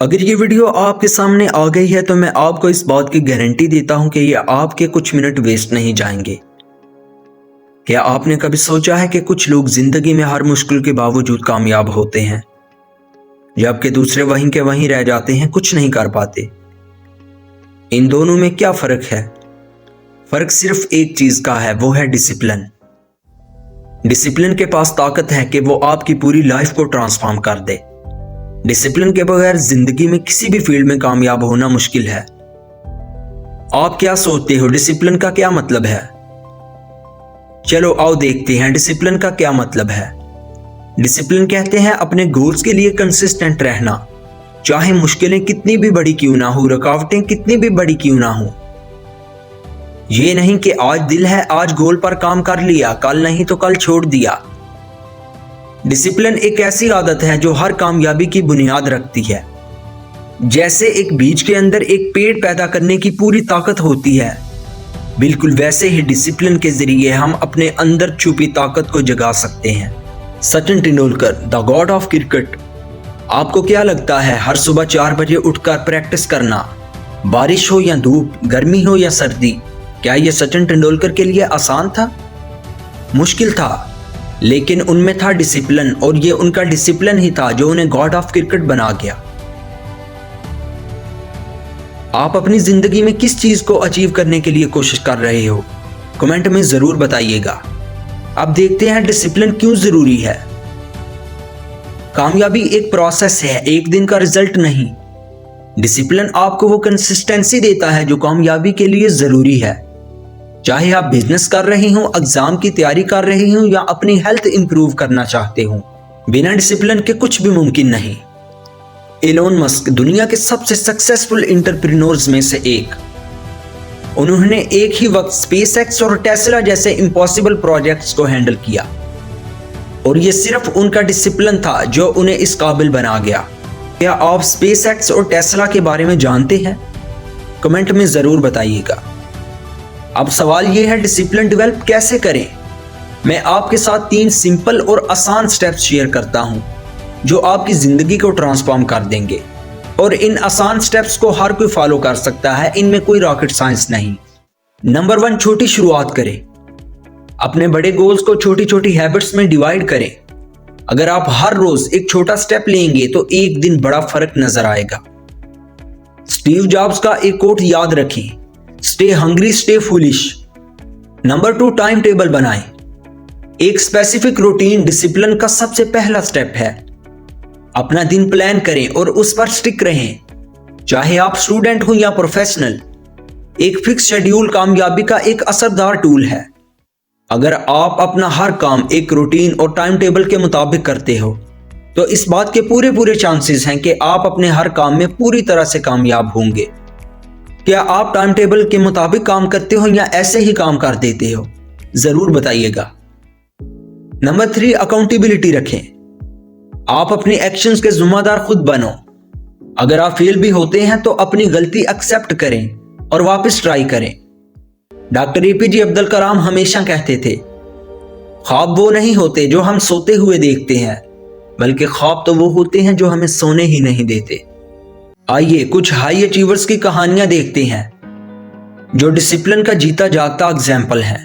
अगर ये वीडियो आपके सामने आ गई है तो मैं आपको इस बात की गारंटी देता हूं कि ये आपके कुछ मिनट वेस्ट नहीं जाएंगे। क्या आपने कभी सोचा है कि कुछ लोग जिंदगी में हर मुश्किल के बावजूद कामयाब होते हैं, जबकि दूसरे वहीं के वहीं रह जाते हैं, कुछ नहीं कर पाते। इन दोनों में क्या फर्क है? फर्क सिर्फ एक चीज का है, वो है डिसिप्लिन। डिसिप्लिन के पास ताकत है कि वो आपकी पूरी लाइफ को ट्रांसफॉर्म कर दे। डिसिप्लिन के बगैर जिंदगी में किसी भी फील्ड में कामयाब होना मुश्किल है। आप क्या सोचते हो, डिसिप्लिन का क्या मतलब है? चलो आओ देखते हैं डिसिप्लिन का क्या मतलब है। डिसिप्लिन कहते हैं अपने गोल्स के लिए कंसिस्टेंट रहना, चाहे मुश्किलें कितनी भी बड़ी क्यों ना हो, रुकावटें कितनी भी बड़ी क्यों ना हो। ये नहीं कि आज दिल है, आज गोल पर काम कर लिया, कल नहीं तो कल छोड़ दिया। डिसिप्लिन एक ऐसी आदत है जो हर कामयाबी की बुनियाद रखती है। जैसे एक बीज के अंदर एक पेड़ पैदा करने की पूरी ताकत होती है, बिल्कुल वैसे ही डिसिप्लिन के जरिए हम अपने अंदर छुपी ताकत को जगा सकते हैं। Sachin Tendulkar, the God of cricket. आपको क्या लगता है, हर सुबह 4 बजे उठकर प्रैक्टिस करना, बारिश हो या धूप, गर्मी हो या सर्दी, क्या यह सचिन तेंदुलकर के लिए आसान था? मुश्किल था, लेकिन उनमें था डिसिप्लिन, और ये उनका डिसिप्लिन ही था जो उन्हें गॉड ऑफ क्रिकेट बना गया। आप अपनी जिंदगी में किस चीज को अचीव करने के लिए कोशिश कर रहे हो, कमेंट में जरूर बताइएगा। अब देखते हैं डिसिप्लिन क्यों जरूरी है। कामयाबी एक प्रोसेस है, एक दिन का रिजल्ट नहीं। डिसिप्लिन आपको वो कंसिस्टेंसी देता है जो कामयाबी के लिए जरूरी है। चाहे आप बिजनेस कर रहे हो, एग्जाम की तैयारी कर रहे हो या अपनी हेल्थ इंप्रूव करना चाहते हो, बिना डिसिप्लिन के कुछ भी मुमकिन नहीं। एलोन मस्क दुनिया के सबसे सक्सेसफुल एंटरप्रेन्योर्स में से एक। उन्होंने एक ही वक्त स्पेसएक्स और टेस्ला जैसे इम्पॉसिबल प्रोजेक्ट्स को हैंडल किया, और ये सिर्फ उनका डिसिप्लिन था जो उन्हें इस काबिल बना गया। क्या आप स्पेसएक्स और टेस्ला के बारे में जानते हैं? कमेंट में जरूर बताइएगा। अब सवाल यह है, डिसिप्लिन डेवलप कैसे करें? मैं आपके साथ 3 सिंपल और आसान स्टेप्स शेयर करता हूं जो आपकी जिंदगी को ट्रांसफॉर्म कर देंगे, और इन आसान स्टेप्स को हर कोई फॉलो कर सकता है, इनमें कोई रॉकेट साइंस नहीं। नंबर 1, छोटी शुरुआत करें। अपने बड़े गोल्स को छोटी छोटी हैबिट्स में डिवाइड करें। अगर आप हर रोज एक छोटा स्टेप लेंगे तो एक दिन बड़ा फर्क नजर आएगा। स्टीव जॉब्स का एक कोट याद रखें, stay hungry stay foolish. Number 2, time table बनाएं। एक स्पेसिफिक रूटीन डिसिप्लिन का सबसे पहला स्टेप है। अपना दिन प्लान करें और उस पर स्टिक रहें, चाहे आप स्टूडेंट हो या प्रोफेशनल। एक फिक्स शेड्यूल कामयाबी का एक असरदार टूल है। अगर आप अपना हर काम एक रूटीन और टाइम टेबल के मुताबिक करते हो तो इस बात के पूरे चांसेस हैं कि आप अपने हर काम में पूरी तरह से कामयाब होंगे। क्या आप टाइम टेबल के मुताबिक काम करते हो या ऐसे ही काम कर देते हो? जरूर बताइएगा। नंबर 3, अकाउंटेबिलिटी रखें। आप अपने एक्शंस के जिम्मेदार खुद बनो। अगर आप फेल भी होते हैं तो अपनी गलती एक्सेप्ट करें और वापस ट्राई करें। डॉक्टर एपीजे अब्दुल कलाम हमेशा कहते थे, ख्वाब वो नहीं होते जो हम सोते हुए देखते हैं, बल्कि ख्वाब तो वो होते हैं जो हमें सोने ही नहीं देते। आइए कुछ हाई अचीवर्स की कहानियां देखते हैं जो डिसिप्लिन का जीता जागता एग्जाम्पल है।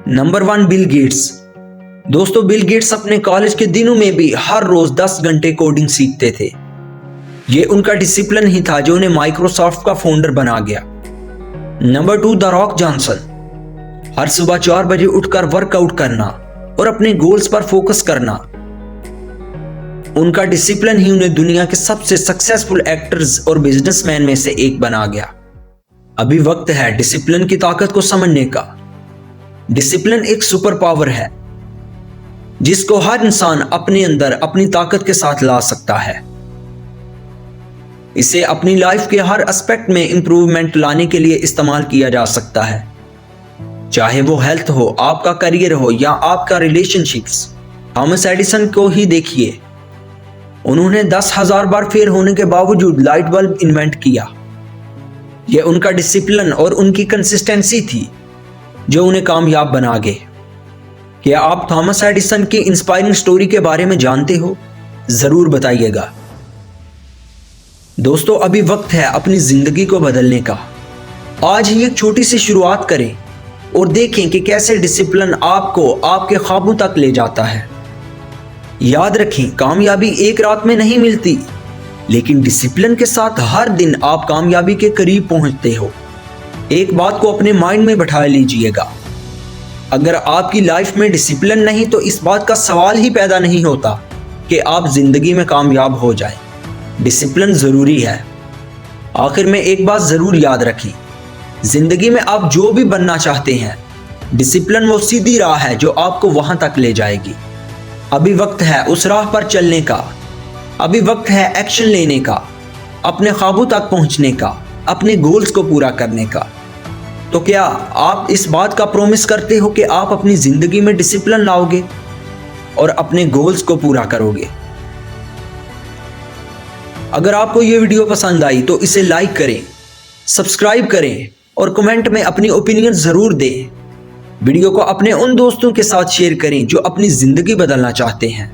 Number 1, Bill Gates. दोस्तों, बिल गेट्स अपने कॉलेज के दिनों में भी हर रोज 10 घंटे कोडिंग सीखते थे। ये उनका डिसिप्लिन ही था जो उन्हें माइक्रोसॉफ्ट का फाउंडर बना गया। Number 2, the Rock Johnson. हर सुबह 4 बजे उठकर वर्कआउट करना और अपने गोल्स पर फोकस करना। उनका डिसिप्लिन ही उन्हें दुनिया के सबसे सक्सेसफुल एक्टर्स और बिजनेसमैन में से एक बना गया। अभी वक्त है डिसिप्लिन की ताकत को समझने का। डिसिप्लिन एक सुपर पावर है जिसको हर इंसान अपने अंदर अपनी ताकत के साथ ला सकता है। इसे अपनी लाइफ के हर एस्पेक्ट में इंप्रूवमेंट लाने के लिए इस्तेमाल किया जा सकता है, चाहे वो हेल्थ हो, आपका करियर हो या आपका रिलेशनशिप्स। थॉमस एडिसन को ही देखिए, उन्होंने 10,000 बार फेल होने के बावजूद लाइट बल्ब इन्वेंट किया। यह उनका डिसिप्लिन और उनकी कंसिस्टेंसी थी जो उन्हें कामयाब बना गए। क्या आप थॉमस एडिसन की इंस्पायरिंग स्टोरी के बारे में जानते हो? जरूर बताइएगा। दोस्तों, अभी वक्त है अपनी जिंदगी को बदलने का। आज ही एक छोटी सी शुरुआत करें और देखें कि कैसे डिसिप्लिन आपको आपके ख्वाबों तक ले जाता है। याद रखें, कामयाबी एक रात में नहीं मिलती, लेकिन डिसिप्लिन के साथ हर दिन आप कामयाबी के करीब पहुंचते हो। एक बात को अपने माइंड में बैठा लीजिएगा, अगर आपकी लाइफ में डिसिप्लिन नहीं तो इस बात का सवाल ही पैदा नहीं होता कि आप जिंदगी में कामयाब हो जाएं। डिसिप्लिन ज़रूरी है। आखिर में एक बात ज़रूर याद रखें, जिंदगी में आप जो भी बनना चाहते हैं, डिसिप्लिन वो सीधी राह है जो आपको वहां तक ले जाएगी। अभी वक्त है उस राह पर चलने का, अभी वक्त है एक्शन लेने का, अपने ख्वाबों तक पहुंचने का, अपने गोल्स को पूरा करने का। तो क्या आप इस बात का प्रॉमिस करते हो कि आप अपनी जिंदगी में डिसिप्लिन लाओगे और अपने गोल्स को पूरा करोगे? अगर आपको ये वीडियो पसंद आई तो इसे लाइक करें, सब्सक्राइब करें और कमेंट में अपनी ओपिनियन ज़रूर दें। वीडियो को अपने उन दोस्तों के साथ शेयर करें जो अपनी ज़िंदगी बदलना चाहते हैं।